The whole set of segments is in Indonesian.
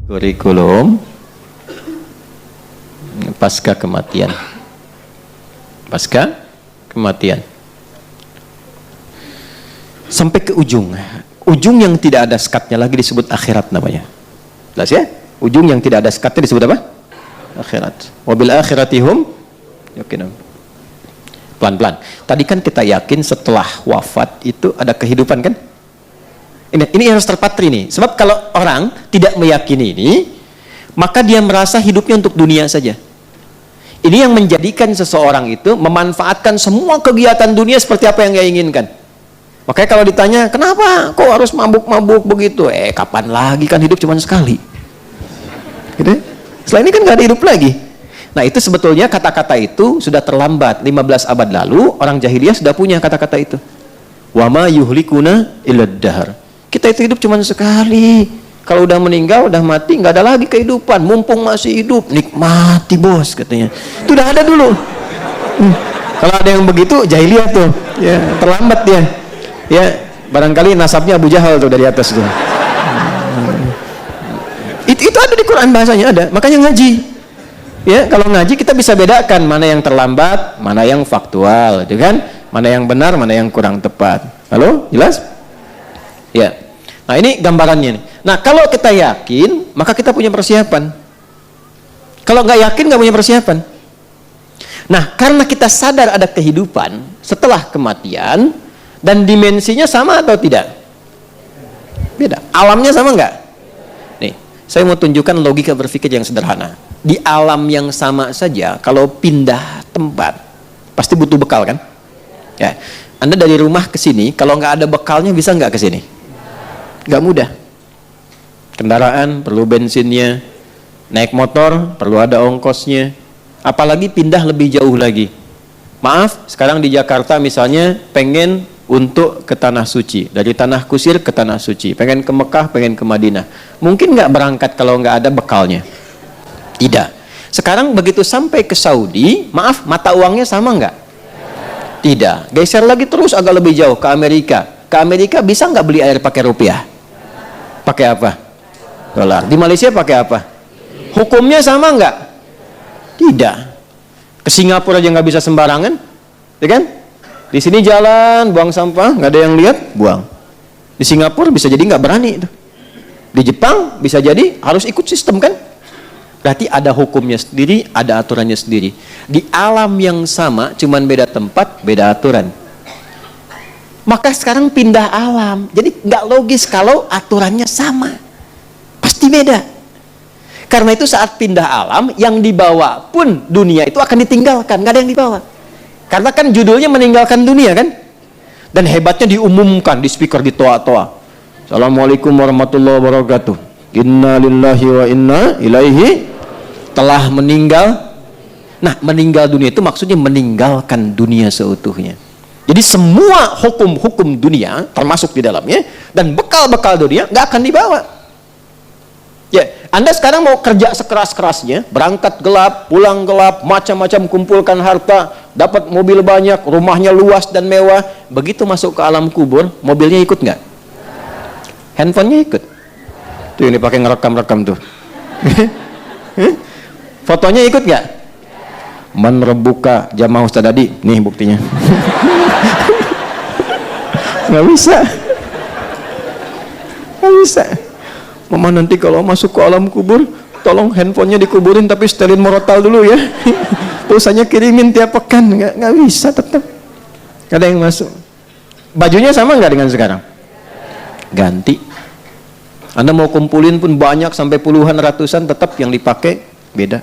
kurikulum pasca kematian. Pasca kematian. Sampai ke ujung. Ujung yang tidak ada sekatnya lagi disebut akhirat namanya. Jelas ya? Ujung yang tidak ada sekatnya disebut apa? Akhirat. Wabil akhiratihum yakinun. Pelan-pelan. Tadi kan kita yakin setelah wafat itu ada kehidupan kan? Ini harus terpatri nih. Sebab kalau orang tidak meyakini ini, maka dia merasa hidupnya untuk dunia saja. Ini yang menjadikan seseorang itu memanfaatkan semua kegiatan dunia seperti apa yang dia inginkan. Makanya kalau ditanya, kenapa kok harus mabuk-mabuk begitu? Kapan lagi, kan hidup cuma sekali. Gitu? Setelah ini kan nggak ada hidup lagi. Nah itu sebetulnya kata-kata itu sudah terlambat. 15 abad lalu orang jahiliyah sudah punya kata-kata itu. Wa ma yuhlikuna illad dahr. Kita itu hidup cuma sekali. Kalau udah meninggal, udah mati, nggak ada lagi kehidupan. Mumpung masih hidup, nikmati bos katanya. Itu udah ada dulu. Kalau ada yang begitu, jahiliyah tuh. Ya, terlambat dia. Ya, barangkali nasabnya Abu Jahal tuh dari atas tuh. Itu ada di Quran, bahasanya ada. Makanya ngaji. Ya, kalau ngaji kita bisa bedakan mana yang terlambat, mana yang faktual, gitu kan? Mana yang benar, mana yang kurang tepat. Halo, jelas? Ya. Nah, ini gambarannya nih. Nah, kalau kita yakin, maka kita punya persiapan. Kalau nggak yakin, nggak punya persiapan. Nah, karena kita sadar ada kehidupan setelah kematian dan dimensinya sama atau tidak? Beda. Alamnya sama nggak? Nih, saya mau tunjukkan logika berpikir yang sederhana. Di alam yang sama saja, kalau pindah tempat, pasti butuh bekal kan? Ya, Anda dari rumah ke sini, kalau nggak ada bekalnya bisa nggak ke sini? Nggak mudah. Kendaraan perlu bensinnya, naik motor perlu ada ongkosnya, apalagi pindah lebih jauh lagi. Maaf, sekarang di Jakarta misalnya pengen untuk ke Tanah Suci, dari Tanah Kusir ke Tanah Suci, pengen ke Mekah, pengen ke Madinah, mungkin nggak berangkat kalau nggak ada bekalnya? Tidak. Sekarang begitu sampai ke Saudi, maaf, mata uangnya sama nggak? Tidak. Geser lagi terus agak lebih jauh ke Amerika. Ke Amerika bisa nggak beli air pakai rupiah? Pakai apa? Dolar. Di Malaysia pakai apa? Hukumnya sama nggak? Tidak. Ke Singapura aja nggak bisa sembarangan, ya kan? Di sini jalan, buang sampah, nggak ada yang lihat, buang. Di Singapura bisa jadi nggak berani itu. Di Jepang bisa jadi harus ikut sistem kan? Berarti ada hukumnya sendiri, ada aturannya sendiri. Di alam yang sama, cuman beda tempat, beda aturan. Maka sekarang pindah alam. Jadi nggak logis kalau aturannya sama. Pasti beda. Karena itu saat pindah alam, yang dibawa pun dunia itu akan ditinggalkan. Nggak ada yang dibawa. Karena kan judulnya meninggalkan dunia kan? Dan hebatnya diumumkan di speaker di toa-toa. Assalamualaikum warahmatullahi wabarakatuh. Inna lillahi wa inna ilaihi telah meninggal. Nah, meninggal dunia itu maksudnya meninggalkan dunia seutuhnya. Jadi semua hukum-hukum dunia termasuk di dalamnya dan bekal-bekal dunia nggak akan dibawa. Ya, Anda sekarang mau kerja sekeras-kerasnya, berangkat gelap, pulang gelap, macam-macam kumpulkan harta, dapat mobil banyak, rumahnya luas dan mewah. Begitu masuk ke alam kubur, mobilnya ikut nggak? Handphonenya ikut. Tuh ini pakai ngerekam-rekam tuh. Fotonya ikut nggak? Menerbuka jamaah Ustadz Adi, nih buktinya. Nggak bisa. Nggak bisa. Mama nanti kalau masuk ke alam kubur, tolong handphonenya dikuburin tapi setelin morotal dulu ya. Pulsanya kirimin tiap pekan. Nggak bisa tetap. Nggak ada yang masuk. Bajunya sama nggak dengan sekarang? Ganti. Anda mau kumpulin pun banyak sampai puluhan ratusan, tetap yang dipakai beda.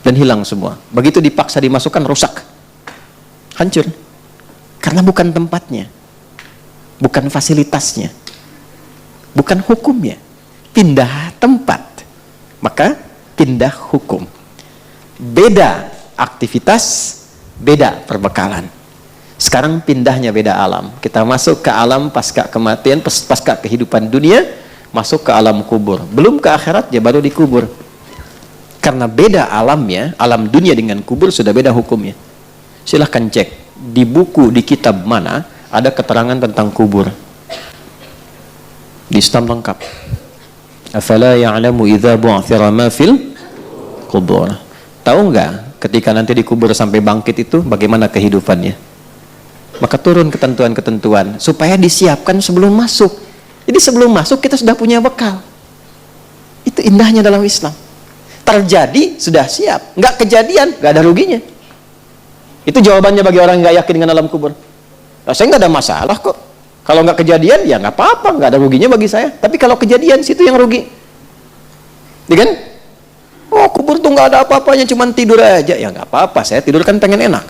Dan hilang semua. Begitu dipaksa dimasukkan, rusak. Hancur. Karena bukan tempatnya. Bukan fasilitasnya. Bukan hukumnya. Pindah tempat. Maka pindah hukum. Beda aktivitas, beda perbekalan. Sekarang pindahnya beda alam. Kita masuk ke alam pasca kematian, pasca kehidupan dunia, masuk ke alam kubur. Belum ke akhirat, ya baru dikubur. Karena beda alamnya, alam dunia dengan kubur sudah beda hukumnya. Silahkan cek di buku, di kitab mana ada keterangan tentang kubur. Di Islam lengkap. Afala ya'lamu idza bu'thira ma fil qubur. Tahu nggak ketika nanti dikubur sampai bangkit itu bagaimana kehidupannya? Maka turun ketentuan-ketentuan supaya disiapkan sebelum masuk. Jadi sebelum masuk kita sudah punya bekal. Itu indahnya dalam Islam. Terjadi sudah siap, nggak kejadian nggak ada ruginya. Itu jawabannya bagi orang yang nggak yakin dengan alam kubur. Nah, saya nggak ada masalah kok. Kalau nggak kejadian ya nggak apa-apa, nggak ada ruginya bagi saya. Tapi kalau kejadian situ yang rugi, ya kan? Oh, kubur tuh nggak ada apa-apanya, cuma tidur aja. Ya nggak apa-apa, saya tidur kan pengen enak,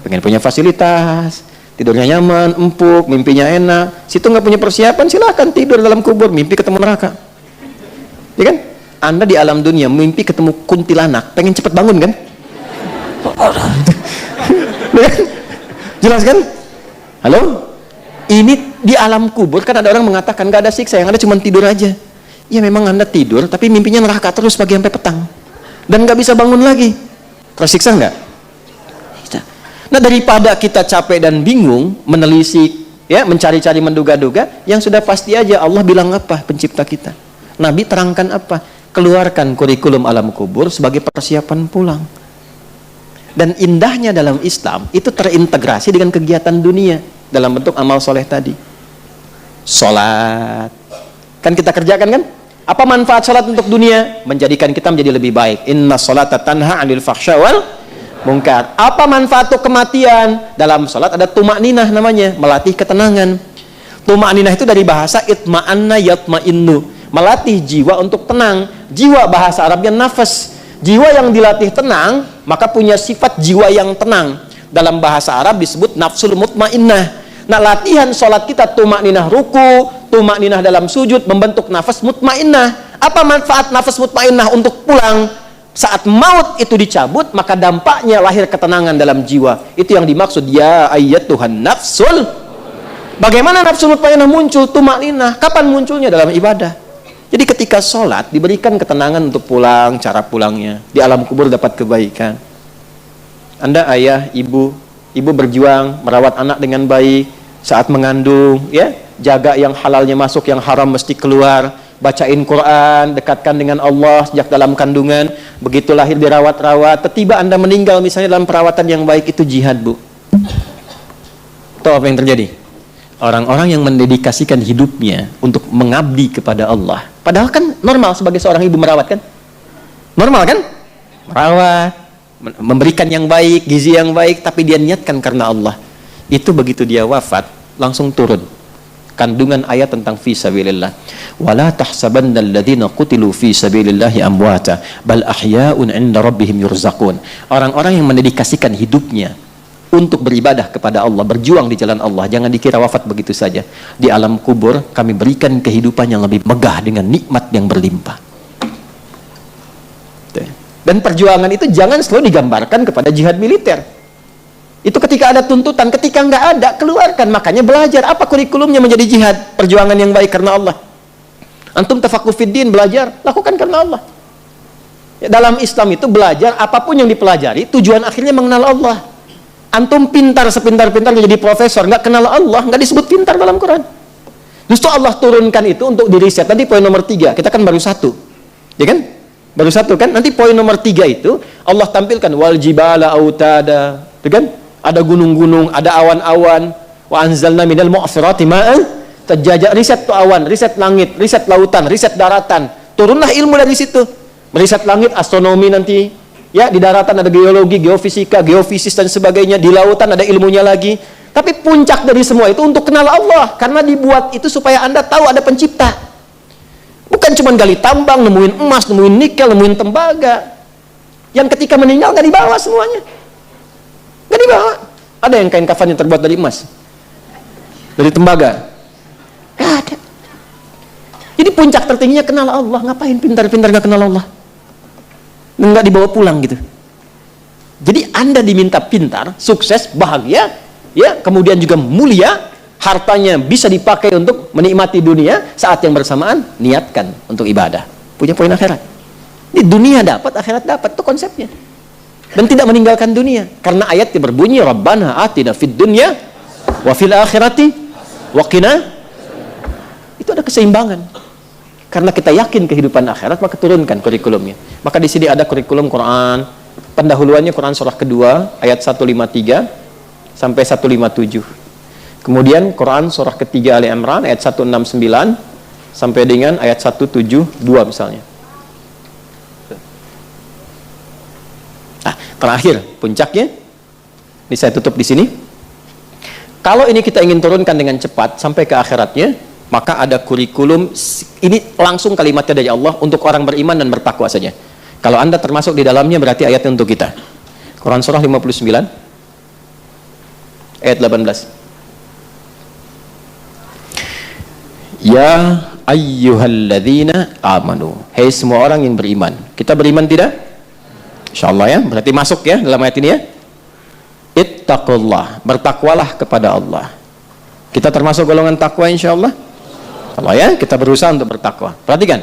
pengen punya fasilitas, tidurnya nyaman, empuk, mimpinya enak. Situ nggak punya persiapan, silahkan tidur dalam kubur, mimpi ketemu neraka, ya kan? Anda di alam dunia mimpi ketemu kuntilanak, pengen cepet bangun kan? Jelas kan? Halo? Ini di alam kubur kan ada orang mengatakan gak ada siksa, yang ada cuma tidur aja. Ya memang Anda tidur, tapi mimpinya neraka terus pagi sampai petang. Dan gak bisa bangun lagi. Tersiksa nggak? Nah, daripada kita capek dan bingung menelisik, ya, mencari-cari, menduga-duga, yang sudah pasti aja Allah bilang apa pencipta kita. Nabi terangkan apa? Keluarkan kurikulum alam kubur sebagai persiapan pulang. Dan indahnya dalam Islam itu terintegrasi dengan kegiatan dunia dalam bentuk amal soleh tadi. Sholat kan kita kerjakan kan? Apa manfaat sholat untuk dunia? Menjadikan kita menjadi lebih baik. Inna sholata tanha 'anil fahsya wal munkar. Apa manfaat untuk kematian? Dalam sholat ada tumakninah namanya, melatih ketenangan. Tumakninah itu dari bahasa itma'anna yatma'innu, melatih jiwa untuk tenang. Jiwa bahasa Arabnya nafas. Jiwa yang dilatih tenang maka punya sifat jiwa yang tenang. Dalam bahasa Arab disebut nafsul mutmainnah. Nah, latihan sholat kita tumakninah ruku, tumakninah dalam sujud, membentuk nafas mutmainnah. Apa manfaat nafas mutmainnah untuk pulang? Saat maut itu dicabut, maka dampaknya lahir ketenangan dalam jiwa. Itu yang dimaksud ya ayyatuhan nafsul. Bagaimana nafsul mutmainnah muncul? Tumakninah. Kapan munculnya? Dalam ibadah. Jadi ketika sholat diberikan ketenangan untuk pulang, cara pulangnya. Di alam kubur dapat kebaikan. Anda ayah, ibu berjuang merawat anak dengan baik saat mengandung, ya, jaga yang halalnya masuk, yang haram mesti keluar, bacain Quran, dekatkan dengan Allah sejak dalam kandungan, begitu lahir dirawat-rawat, tiba Anda meninggal misalnya dalam perawatan yang baik, itu jihad, Bu. Tahu apa yang terjadi? Orang-orang yang mendedikasikan hidupnya untuk mengabdi kepada Allah, padahal kan normal sebagai seorang ibu merawat kan? Normal kan? Merawat, memberikan yang baik, gizi yang baik, tapi dia niatkan karena Allah. Itu begitu dia wafat, langsung turun kandungan ayat tentang fi sabilillah. Wala tahsabannal ladzina qutilu fi sabilillahi amwata bal ahya'un 'inda rabbihim yurzaqun. Orang-orang yang mendedikasikan hidupnya untuk beribadah kepada Allah, berjuang di jalan Allah, jangan dikira wafat begitu saja. Di alam kubur kami berikan kehidupan yang lebih megah dengan nikmat yang berlimpah. Dan perjuangan itu jangan selalu digambarkan kepada jihad militer. Itu ketika ada tuntutan, ketika nggak ada, keluarkan. Makanya belajar. Apa kurikulumnya menjadi jihad? Perjuangan yang baik karena Allah. Antum tafaqquh fiddin, belajar, lakukan karena Allah. Ya, dalam Islam itu belajar, apapun yang dipelajari, tujuan akhirnya mengenal Allah. Antum pintar sepintar-pintar jadi profesor, nggak kenal Allah, nggak disebut pintar dalam Quran. Justru Allah turunkan itu untuk diriset. Tadi poin nomor 3, kita kan baru 1, ya kan? Baru 1 kan? Nanti poin nomor 3 itu Allah tampilkan wal jibala autada, ya kan? Ada gunung-gunung, ada awan-awan. Wa anzalna minal mu'sirati ma'an tajjaja. Riset tuh awan, riset langit, riset lautan, riset daratan. Turunlah ilmu dari situ. Meriset langit, astronomi nanti. Ya, di daratan ada geologi, geofisika, geofisis dan sebagainya. Di lautan ada ilmunya lagi. Tapi puncak dari semua itu untuk kenal Allah. Karena dibuat itu supaya Anda tahu ada pencipta. Bukan cuma gali tambang, nemuin emas, nemuin nikel, nemuin tembaga. Yang ketika meninggal nggak dibawa semuanya. Nggak dibawa. Ada yang kain kafannya terbuat dari emas, dari tembaga? Nggak ada. Jadi puncak tertingginya kenal Allah. Ngapain pintar-pintar nggak kenal Allah? Nggak dibawa pulang gitu. Jadi Anda diminta pintar, sukses, bahagia, ya, kemudian juga mulia, hartanya bisa dipakai untuk menikmati dunia, saat yang bersamaan niatkan untuk ibadah. Punya poin akhirat. Di dunia dapat, akhirat dapat, itu konsepnya. Dan tidak meninggalkan dunia. Karena ayatnya berbunyi Rabbana atina fid dunya wa fil akhirati wa qina. Itu ada keseimbangan. Karena kita yakin kehidupan akhirat, maka turunkan kurikulumnya. Maka di sini ada kurikulum Quran. Pendahuluannya Quran surah kedua ayat 153 sampai 157. Kemudian Quran surah ketiga Ali Imran ayat 169 sampai dengan ayat 172 misalnya. Nah, terakhir puncaknya, ini saya tutup di sini. Kalau ini kita ingin turunkan dengan cepat sampai ke akhiratnya, maka ada kurikulum. Ini langsung kalimatnya dari Allah untuk orang beriman dan bertakwa saja. Kalau Anda termasuk di dalamnya, berarti ayatnya untuk kita. Quran surah 59 ayat 18. Ya ayyuhalladzina amanu. Hai semua orang yang beriman. Kita beriman tidak? Insyaallah ya, berarti masuk ya dalam ayat ini ya. Ittaqullah, bertakwalah kepada Allah. Kita termasuk golongan takwa insyaallah. Allah ya, kita berusaha untuk bertakwa. Perhatikan.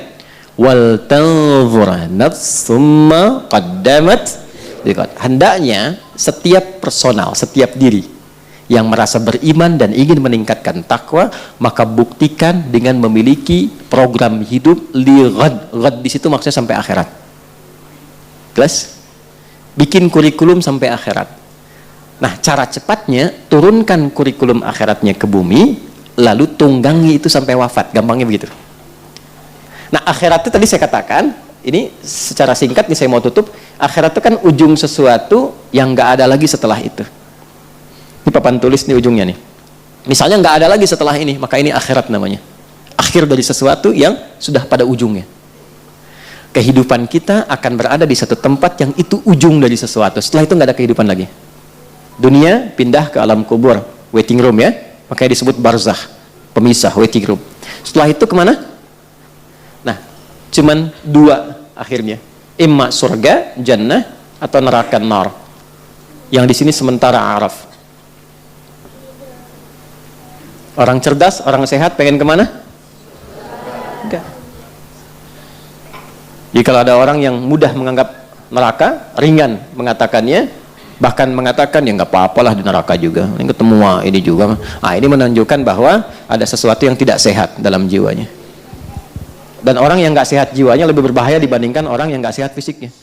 Wal tanzura nafsum ma qaddamat. Hendaknya setiap personal, setiap diri yang merasa beriman dan ingin meningkatkan takwa, maka buktikan dengan memiliki program hidup li ghad. Ghad di situ maksudnya sampai akhirat. Jelas? Bikin kurikulum sampai akhirat. Nah, cara cepatnya turunkan kurikulum akhiratnya ke bumi, lalu tunggangi itu sampai wafat. Gampangnya begitu. Nah, akhirat itu tadi saya katakan, ini secara singkat nih saya mau tutup. Akhirat itu kan ujung sesuatu yang nggak ada lagi setelah itu. Ini papan tulis nih ujungnya nih. Misalnya nggak ada lagi setelah ini, maka ini akhirat namanya. Akhir dari sesuatu yang sudah pada ujungnya. Kehidupan kita akan berada di satu tempat yang itu ujung dari sesuatu. Setelah itu nggak ada kehidupan lagi. Dunia pindah ke alam kubur, waiting room ya, makanya disebut barzakh, pemisah, waiting room. Setelah itu kemana? Nah, cuman dua akhirnya, imma surga, jannah, atau neraka nar. Yang di sini sementara araf. Orang cerdas, orang sehat pengen kemana? Enggak. Jadi kalau ada orang yang mudah menganggap neraka, ringan mengatakannya, bahkan mengatakan ya nggak apa-apalah di neraka juga, ini ketemu ini juga. Ah, ini menunjukkan bahwa ada sesuatu yang tidak sehat dalam jiwanya. Dan orang yang nggak sehat jiwanya lebih berbahaya dibandingkan orang yang nggak sehat fisiknya.